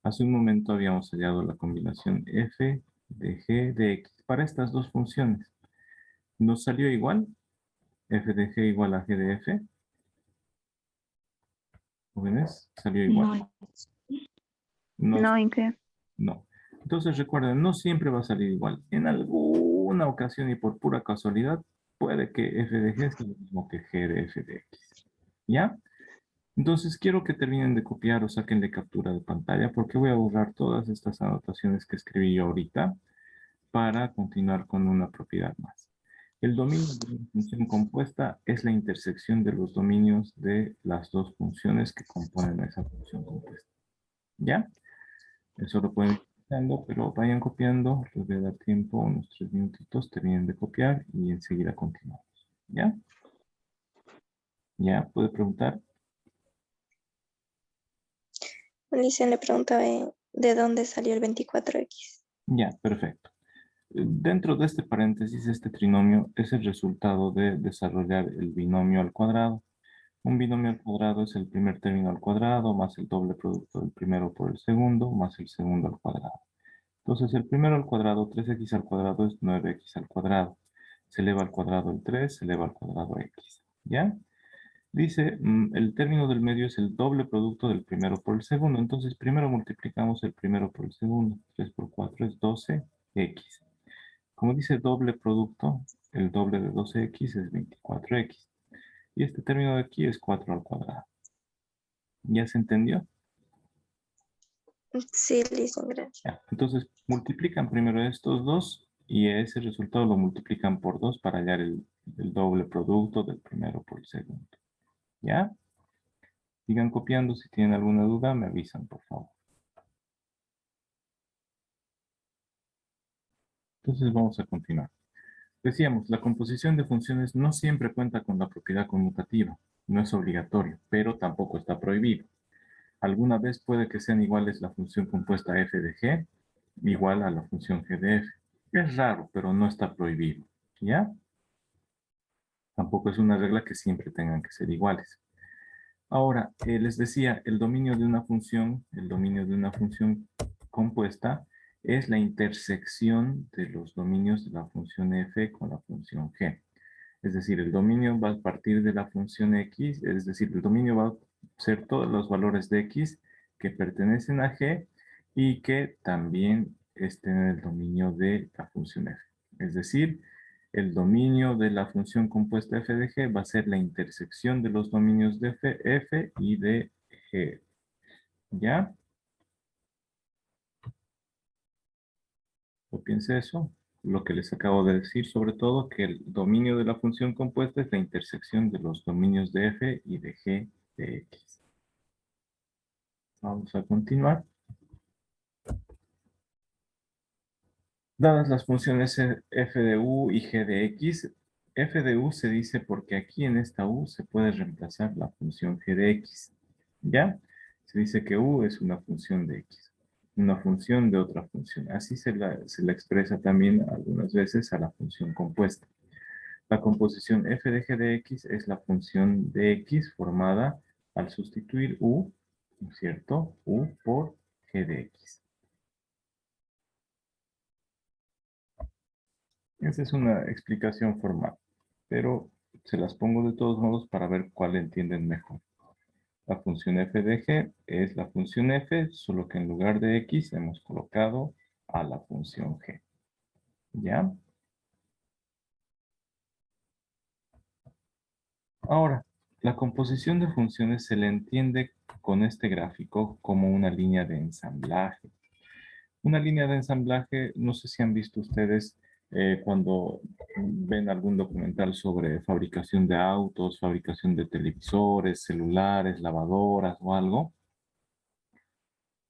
Hace un momento habíamos hallado la combinación f de g de x para estas dos funciones. ¿Nos salió igual? F de g igual a g de f. ¿Jóvenes? ¿Salió igual? No, ¿en qué? No. Entonces recuerden, no siempre va a salir igual. En alguna ocasión y por pura casualidad, puede que f de g sea lo mismo que g de f de x. ¿Ya? Entonces quiero que terminen de copiar o saquen de captura de pantalla porque voy a borrar todas estas anotaciones que escribí yo ahorita para continuar con una propiedad más. El dominio de una función compuesta es la intersección de los dominios de las dos funciones que componen esa función compuesta. ¿Ya? Eso lo pueden ir copiando, pero vayan copiando. Les voy a dar tiempo, unos 3 minutitos, terminen de copiar y enseguida continuamos. ¿Ya? ¿Ya? ¿Puede preguntar? Alicia le preguntaba de dónde salió el 24x. Ya, perfecto. Dentro de este paréntesis, este trinomio es el resultado de desarrollar el binomio al cuadrado. Un binomio al cuadrado es el primer término al cuadrado más el doble producto del primero por el segundo más el segundo al cuadrado. Entonces, el primero al cuadrado, 3x al cuadrado es 9x al cuadrado. Se eleva al cuadrado el 3, se eleva al cuadrado x. ¿Ya? Dice, el término del medio es el doble producto del primero por el segundo. Entonces, primero multiplicamos el primero por el segundo. 3 por 4 es 12x. Como dice doble producto, el doble de 12x es 24x. Y este término de aquí es 4 al cuadrado. ¿Ya se entendió? Sí, listo, gracias. Ya. Entonces, multiplican primero estos dos y ese resultado lo multiplican por 2 para hallar el doble producto del primero por el segundo. ¿Ya? Sigan copiando. Si tienen alguna duda, me avisan, por favor. Entonces, vamos a continuar. Decíamos, la composición de funciones no siempre cuenta con la propiedad conmutativa. No es obligatorio, pero tampoco está prohibido. Alguna vez puede que sean iguales la función compuesta f de g igual a la función g de f. Es raro, pero no está prohibido. ¿Ya? Tampoco es una regla que siempre tengan que ser iguales. Ahora, les decía, el dominio de una función compuesta es la intersección de los dominios de la función f con la función g. Es decir, el dominio va a partir de la función x, es decir, el dominio va a ser todos los valores de x que pertenecen a g y que también estén en el dominio de la función f. Es decir, el dominio de la función compuesta f de g va a ser la intersección de los dominios de f y de g. ¿Ya? ¿O piensa eso? Lo que les acabo de decir, sobre todo, que el dominio de la función compuesta es la intersección de los dominios de f y de g de x. Vamos a continuar. Dadas las funciones f de u y g de x, f de u se dice porque aquí en esta u se puede reemplazar la función g de x. ¿Ya? Se dice que u es una función de x, una función de otra función. Así se la expresa también algunas veces a la función compuesta. La composición f de g de x es la función de x formada al sustituir u, ¿no es cierto? U por g de x. Esa es una explicación formal, pero se las pongo de todos modos para ver cuál entienden mejor. La función f de g es la función f, solo que en lugar de x hemos colocado a la función g. ¿Ya? Ahora, la composición de funciones se le entiende con este gráfico como una línea de ensamblaje. Una línea de ensamblaje, no sé si han visto ustedes cuando ven algún documental sobre fabricación de autos, fabricación de televisores, celulares, lavadoras o algo.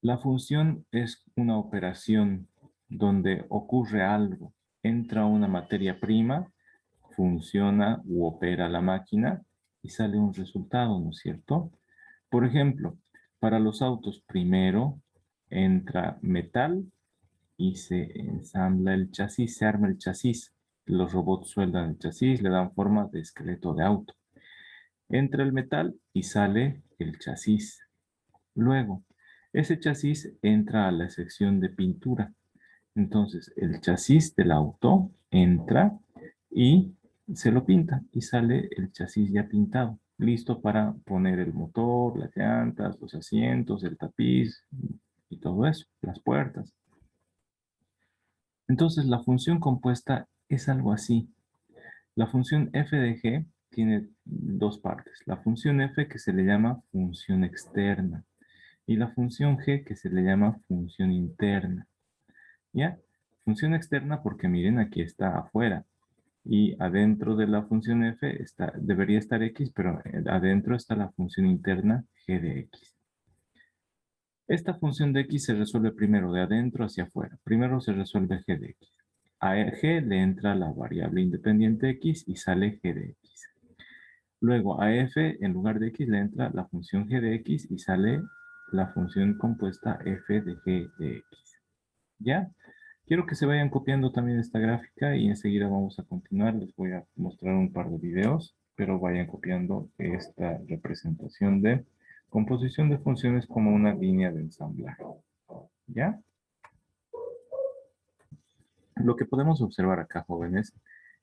La función es una operación donde ocurre algo. Entra una materia prima, funciona u opera la máquina y sale un resultado, ¿no es cierto? Por ejemplo, para los autos primero entra metal y se ensambla el chasis, se arma el chasis. Los robots sueldan el chasis, le dan forma de esqueleto de auto. Entra el metal y sale el chasis. Luego, ese chasis entra a la sección de pintura. Entonces, el chasis del auto entra y se lo pinta y sale el chasis ya pintado, listo para poner el motor, las llantas, los asientos, el tapiz y todo eso, las puertas. Entonces, la función compuesta es algo así. La función f de g tiene dos partes. La función f que se le llama función externa y la función g que se le llama función interna. ¿Ya? Función externa porque miren, aquí está afuera. Y adentro de la función f debería estar x, pero adentro está la función interna g de x. Esta función de x se resuelve primero de adentro hacia afuera. Primero se resuelve g de x. A g le entra la variable independiente x y sale g de x. Luego a f en lugar de x le entra la función g de x y sale la función compuesta f de g de x. ¿Ya? Quiero que se vayan copiando también esta gráfica y enseguida vamos a continuar. Les voy a mostrar un par de videos, pero vayan copiando esta representación de composición de funciones como una línea de ensamblaje. ¿Ya? Lo que podemos observar acá, jóvenes,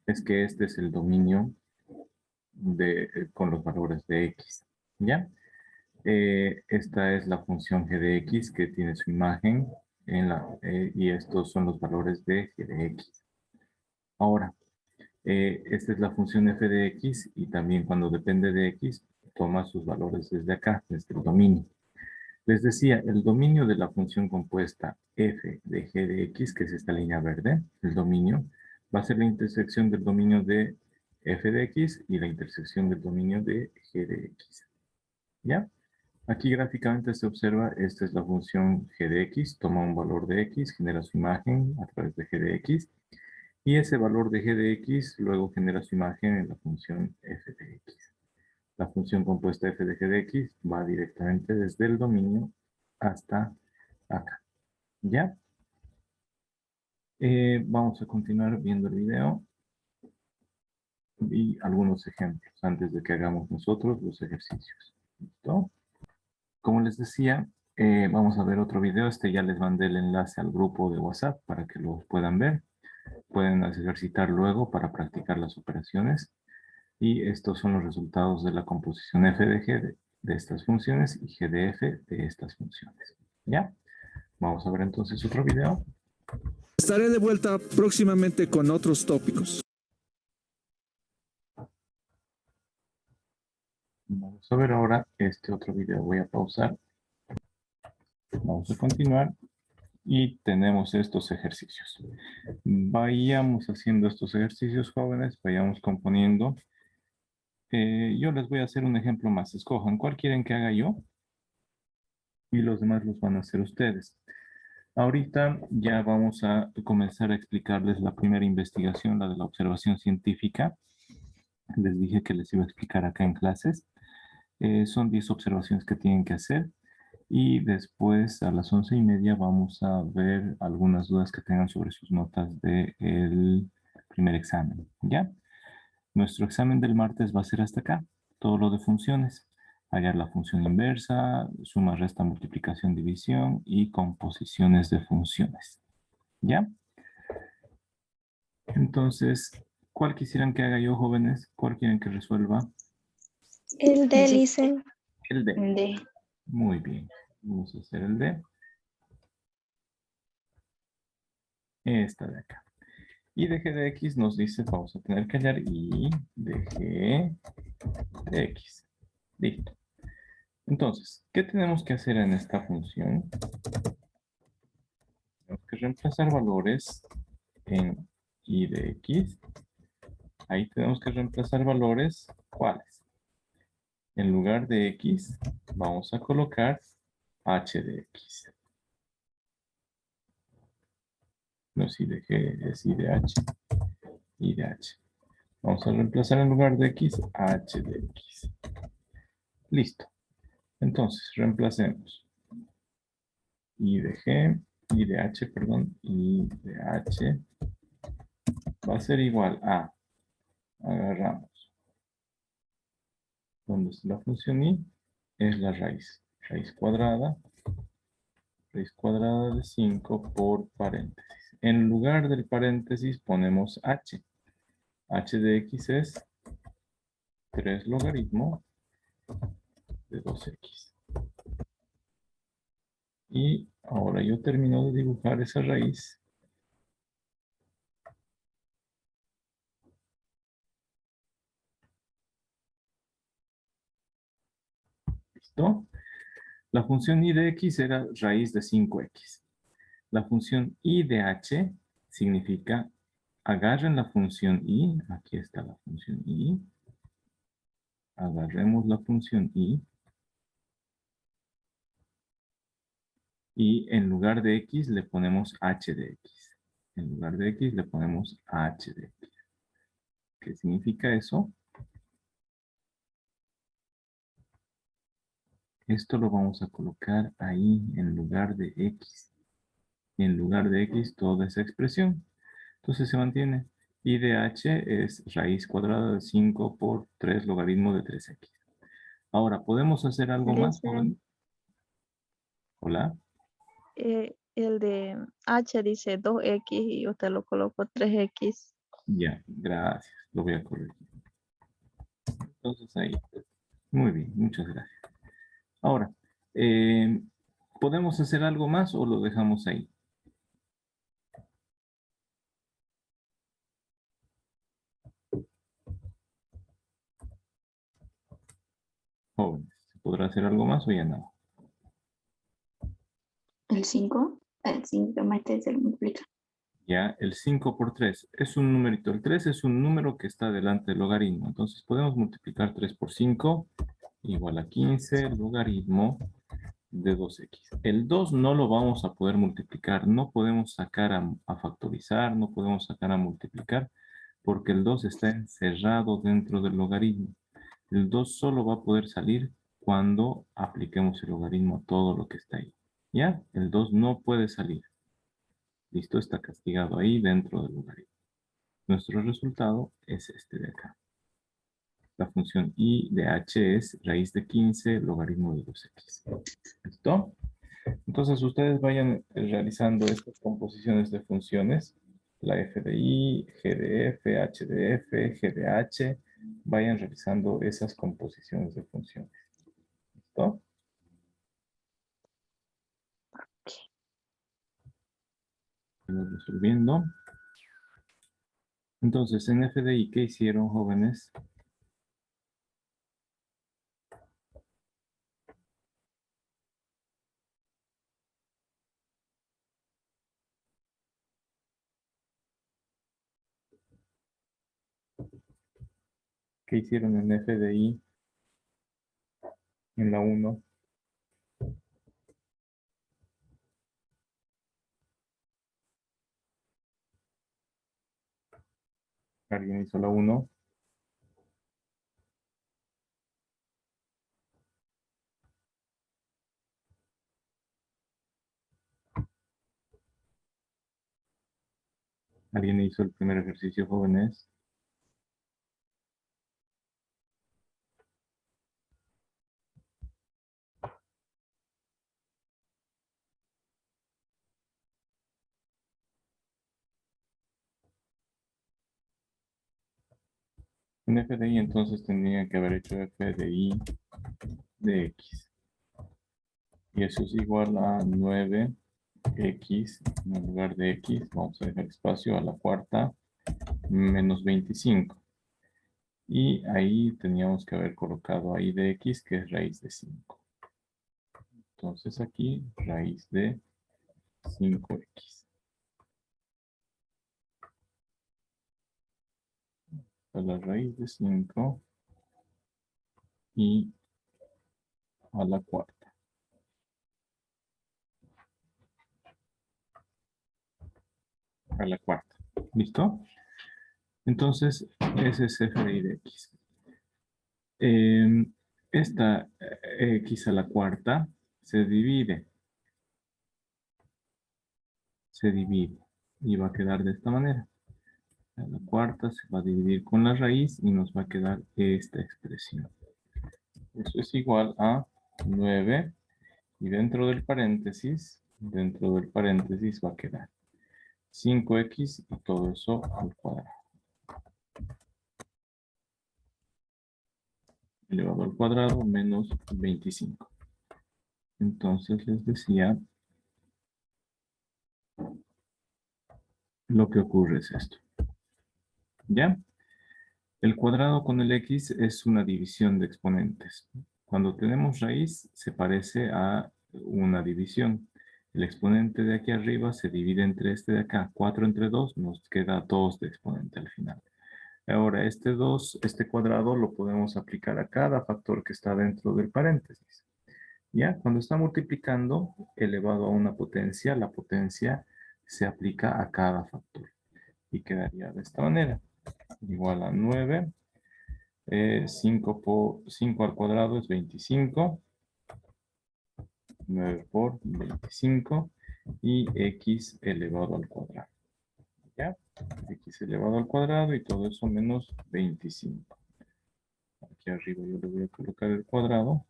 es que este es el dominio con los valores de x. ¿Ya? Esta es la función g de x que tiene su imagen y estos son los valores de g de x. Ahora, esta es la función f de x y también cuando depende de x, toma sus valores desde acá, desde el dominio. Les decía, el dominio de la función compuesta f de g de x, que es esta línea verde, el dominio, va a ser la intersección del dominio de f de x y la intersección del dominio de g de x. ¿Ya? Aquí gráficamente se observa, esta es la función g de x, toma un valor de x, genera su imagen a través de g de x, y ese valor de g de x luego genera su imagen en la función f de x. La función compuesta f de g de x va directamente desde el dominio hasta acá. ¿Ya? Vamos a continuar viendo el video y algunos ejemplos antes de que hagamos nosotros los ejercicios. ¿Listo? Como les decía, vamos a ver otro video. Ya les mandé el enlace al grupo de WhatsApp para que lo puedan ver. Pueden ejercitar luego para practicar las operaciones. Y estos son los resultados de la composición f de g de estas funciones y g de f de estas funciones. ¿Ya? Vamos a ver entonces otro video. Estaré de vuelta próximamente con otros tópicos. Vamos a ver ahora este otro video. Voy a pausar. Vamos a continuar. Y tenemos estos ejercicios. Vayamos haciendo estos ejercicios, jóvenes. Vayamos componiendo. Yo les voy a hacer un ejemplo más. Escojan cuál quieren que haga yo. Y los demás los van a hacer ustedes. Ahorita ya vamos a comenzar a explicarles la primera investigación, la de la observación científica. Les dije que les iba a explicar acá en clases. Son 10 observaciones que tienen que hacer. Y después a las 11:30 vamos a ver algunas dudas que tengan sobre sus notas del primer examen. ¿Ya? Nuestro examen del martes va a ser hasta acá. Todo lo de funciones. Hallar la función inversa, suma, resta, multiplicación, división y composiciones de funciones. ¿Ya? Entonces, ¿cuál quisieran que haga yo, jóvenes? ¿Cuál quieren que resuelva? El D, dicen. El D. De Muy bien. Vamos a hacer el D. Esta de acá. Y de g de x nos dice, vamos a tener que hallar y de g de x. Listo. Entonces, ¿qué tenemos que hacer en esta función? Tenemos que reemplazar valores en y de x. Ahí tenemos que reemplazar valores, ¿cuáles? En lugar de x, vamos a colocar h de x. No es i de g, es i de h. I de h. Vamos a reemplazar en lugar de x, h de x. Listo. Entonces, reemplacemos i de g, i de h, perdón, i de h va a ser igual a, agarramos, ¿dónde está la función i? Es la raíz. Raíz cuadrada de 5 por paréntesis. En lugar del paréntesis ponemos h. H de x es 3 logaritmo de 2x. Y ahora yo termino de dibujar esa raíz. ¿Listo? La función i de x era raíz de 5x. La función i de h significa, agarren la función i, aquí está la función i, agarremos la función i, y en lugar de x le ponemos h de x. En lugar de x le ponemos h de x. ¿Qué significa eso? Esto lo vamos a colocar ahí en lugar de x. Y en lugar de x toda esa expresión. Entonces se mantiene. I de h es raíz cuadrada de 5 por 3 logaritmo de 3x. Ahora, ¿podemos hacer algo más, joven? Hola. El de H dice 2x y usted lo colocó 3x. Ya, gracias. Lo voy a corregir. Entonces ahí. Muy bien, muchas gracias. Ahora, ¿podemos hacer algo más o lo dejamos ahí? Jóvenes, ¿se podrá hacer algo más o ya no? El 5 más 3 se lo multiplica. Ya, el 5 por 3 es un numerito. El 3 es un número que está delante del logaritmo. Entonces podemos multiplicar 3 por 5 igual a 15 logaritmo de 2x. El 2 no lo vamos a poder multiplicar. No podemos sacar a factorizar, no podemos sacar a multiplicar, porque el 2 está encerrado dentro del logaritmo. El 2 solo va a poder salir cuando apliquemos el logaritmo a todo lo que está ahí. ¿Ya? El 2 no puede salir. Listo, está castigado ahí dentro del logaritmo. Nuestro resultado es este de acá. La función I de h es raíz de 15 logaritmo de 2x. ¿Listo? Entonces ustedes vayan realizando estas composiciones de funciones. La f de i, g de f, h de f, g de h. Vayan realizando esas composiciones de funciones. ¿Listo? Vamos resolviendo. Entonces, en f de i, ¿qué hicieron, jóvenes? ¿Qué hicieron en f de i en la 1? ¿Alguien hizo la 1? ¿Alguien hizo el primer ejercicio, jóvenes? En f de i entonces tendrían que haber hecho f de i de x. Y eso es igual a 9x en lugar de x. Vamos a dejar espacio a la cuarta menos 25. Y ahí teníamos que haber colocado ahí de x, que es raíz de 5. Entonces aquí raíz de 5x. A la raíz de 5 y a la cuarta. A la cuarta. ¿Listo? Entonces, ese es f de i de x. Esta x a la cuarta se divide. Se divide. Y va a quedar de esta manera. A la cuarta se va a dividir con la raíz y nos va a quedar esta expresión. Eso es igual a 9. Y dentro del paréntesis va a quedar 5x y todo eso al cuadrado. Elevado al cuadrado menos 25. Entonces les decía, lo que ocurre es esto. ¿Ya? El cuadrado con el x es una división de exponentes. Cuando tenemos raíz, se parece a una división. El exponente de aquí arriba se divide entre este de acá. 4 entre 2 nos queda 2 de exponente al final. Ahora, este cuadrado lo podemos aplicar a cada factor que está dentro del paréntesis. ¿Ya? Cuando está multiplicando elevado a una potencia, la potencia se aplica a cada factor. Y quedaría de esta manera. Igual a 9. 5 al cuadrado es 25. 9 por 25. Y x elevado al cuadrado. ¿Ya? X elevado al cuadrado y todo eso menos 25. Aquí arriba yo le voy a colocar el cuadrado.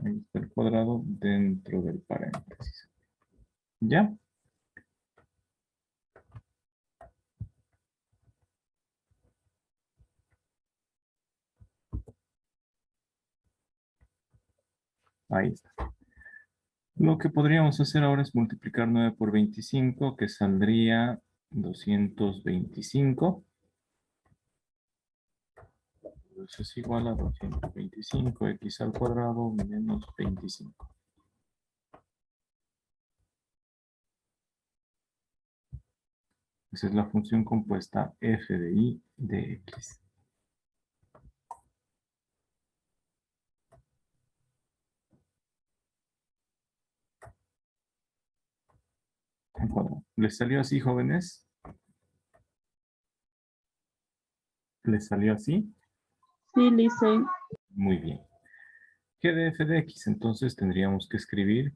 Ahí está el cuadrado dentro del paréntesis. ¿Ya? Ahí está. Lo que podríamos hacer ahora es multiplicar 9 por 25, que saldría 225. Eso es igual a 225 x al cuadrado menos 25. Esa es la función compuesta f de y de x. Al cuadrado. ¿Les salió así, jóvenes? ¿Les salió así? Sí, Licey. Muy bien. G de f de x. Entonces tendríamos que escribir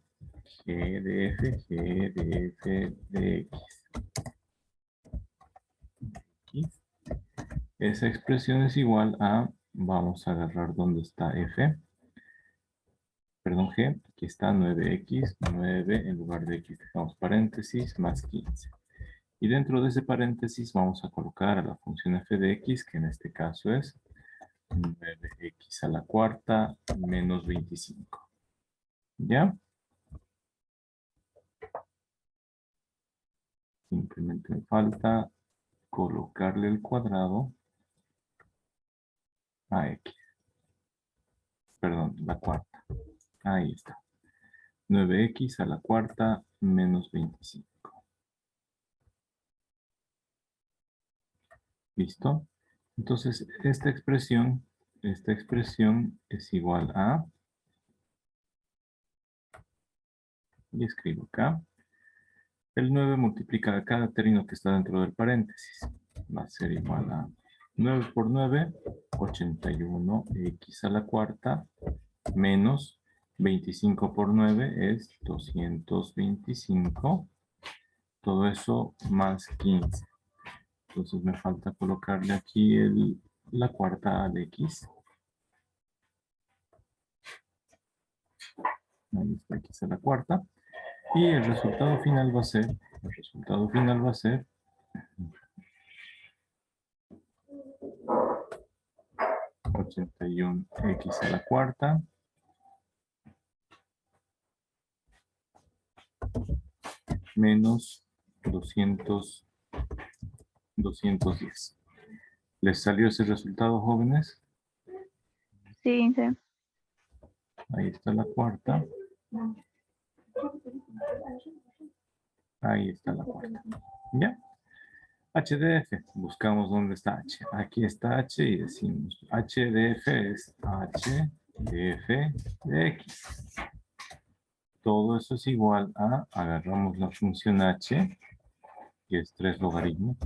g de f de x. Esa expresión es igual a, vamos a agarrar dónde está f, perdón, g, aquí está 9x, 9 en lugar de x dejamos paréntesis, más 15. Y dentro de ese paréntesis vamos a colocar a la función f de x, que en este caso es 9x a la cuarta menos 25. ¿Ya? Simplemente me falta colocarle el cuadrado a x. Perdón, la cuarta. Ahí está. 9x a la cuarta menos 25. ¿Listo? Entonces, esta expresión es igual a, y escribo acá, el 9 multiplica a cada término que está dentro del paréntesis. Va a ser igual a 9 por 9, 81x a la cuarta, menos 25 por 9 es 225. Todo eso más 15. Entonces me falta colocarle aquí la cuarta de x. Ahí está x a la cuarta. Y el resultado final va a ser, 81x a la cuarta menos 210. ¿Les salió ese resultado, jóvenes? Sí, sí. Ahí está la cuarta. Ahí está la cuarta. ¿Ya? H de f. Buscamos dónde está h. Aquí está h y decimos h de f es h de f de x. Todo eso es igual a, agarramos la función h, que es 3 logaritmo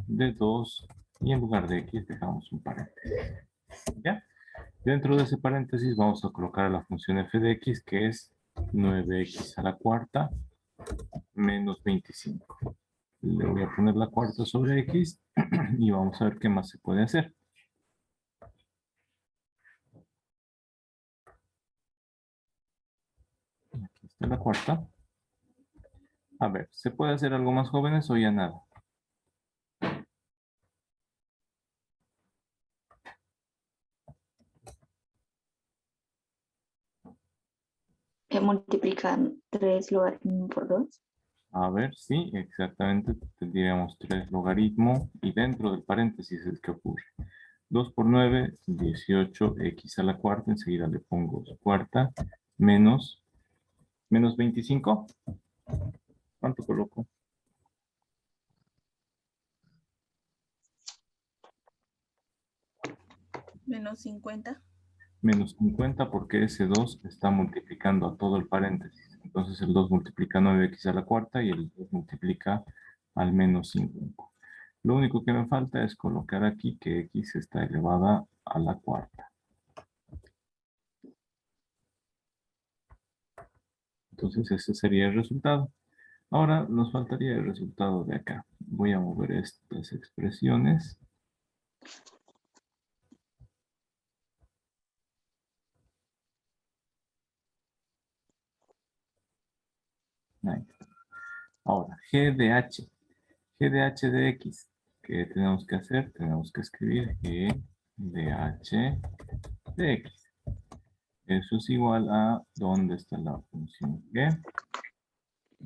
de 2, y en lugar de x dejamos un paréntesis. ¿Ya? Dentro de ese paréntesis vamos a colocar la función f de x, que es 9x a la cuarta menos 25. Le voy a poner la cuarta sobre x y vamos a ver qué más se puede hacer. Aquí está la cuarta. A ver, ¿se puede hacer algo más, jóvenes, o ya nada? Que multiplican 3 logaritmo por 2. A ver, sí, exactamente. Tendríamos 3 logaritmo y dentro del paréntesis es que ocurre. 2 por 9, 18x a la cuarta. Enseguida le pongo cuarta menos 25. ¿Cuánto coloco? Menos 50. Menos 50 porque ese 2 está multiplicando a todo el paréntesis. Entonces el 2 multiplica 9x a la cuarta y el 2 multiplica al menos 5. Lo único que me falta es colocar aquí que x está elevada a la cuarta. Entonces ese sería el resultado. Ahora nos faltaría el resultado de acá. Voy a mover estas expresiones. Ahí está. Ahora, g de h. G de h de x. ¿Qué tenemos que hacer? Tenemos que escribir g de h de x. Eso es igual a, ¿dónde está la función g?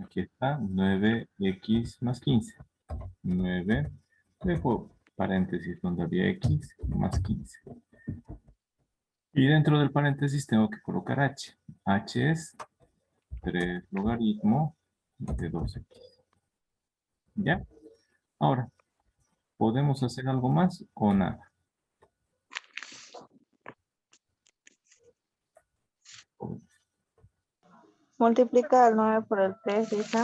Aquí está, 9x más 15. 9, dejo paréntesis donde había x más 15. Y dentro del paréntesis tengo que colocar h. H es 3 logaritmo de 2x. ¿Ya? Ahora, ¿podemos hacer algo más o nada? Multiplica el 9 por el 3, dice.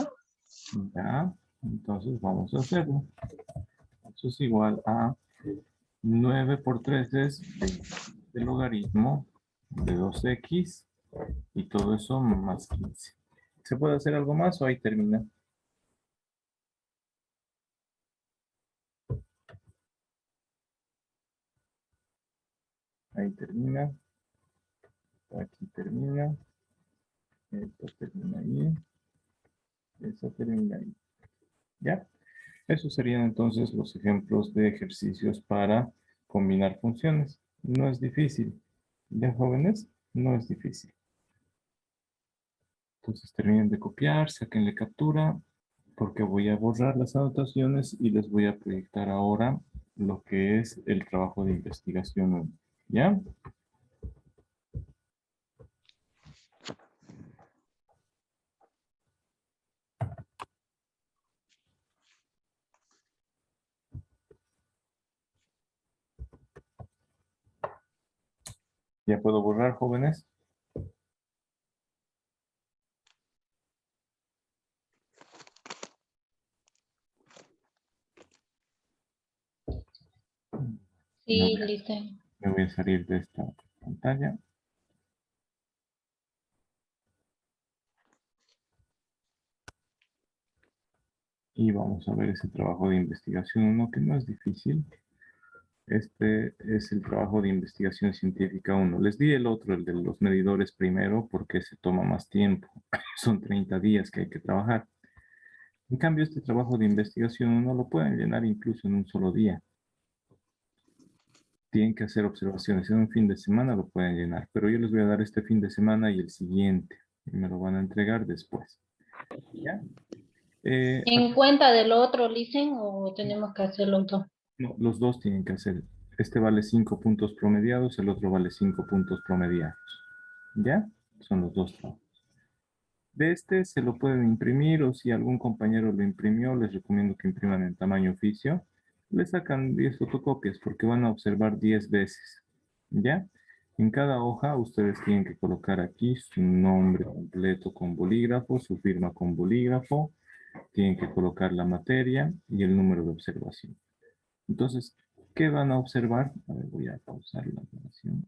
Ya, entonces vamos a hacerlo. Eso es igual a 9 por 3 es 20 de logaritmo de 2x y todo eso más 15. ¿Se puede hacer algo más o ahí termina? Ahí termina. Aquí termina. Esto termina ahí. Eso termina ahí. ¿Ya? Esos serían entonces los ejemplos de ejercicios para combinar funciones. No es difícil. ¿Ya, jóvenes? No es difícil. Entonces terminen de copiar, sáquenle captura, porque voy a borrar las anotaciones y les voy a proyectar ahora lo que es el trabajo de investigación 1. ¿Ya? ¿Ya puedo borrar, jóvenes? Sí, No. listo. Me voy a salir de esta pantalla. Y vamos a ver ese trabajo de investigación 1, que no es difícil. Este es el trabajo de investigación científica 1. Les di el otro, el de los medidores primero, porque se toma más tiempo. Son 30 días que hay que trabajar. En cambio, este trabajo de investigación 1 lo pueden llenar incluso en un solo día. Tienen que hacer observaciones. En un fin de semana lo pueden llenar, pero yo les voy a dar este fin de semana y el siguiente. Y me lo van a entregar después. ¿Ya? ¿En cuenta del otro, Listen, o tenemos que hacerlo todo? No, los dos tienen que hacer. Este vale 5 puntos promediados, el otro vale 5 puntos promediados. ¿Ya? Son los dos trabajos. De este se lo pueden imprimir o si algún compañero lo imprimió, les recomiendo que impriman en tamaño oficio. Le sacan 10 fotocopias porque van a observar 10 veces. ¿Ya? En cada hoja ustedes tienen que colocar aquí su nombre completo con bolígrafo, su firma con bolígrafo. Tienen que colocar la materia y el número de observación. Entonces, ¿qué van a observar? A ver, voy a pausar la grabación.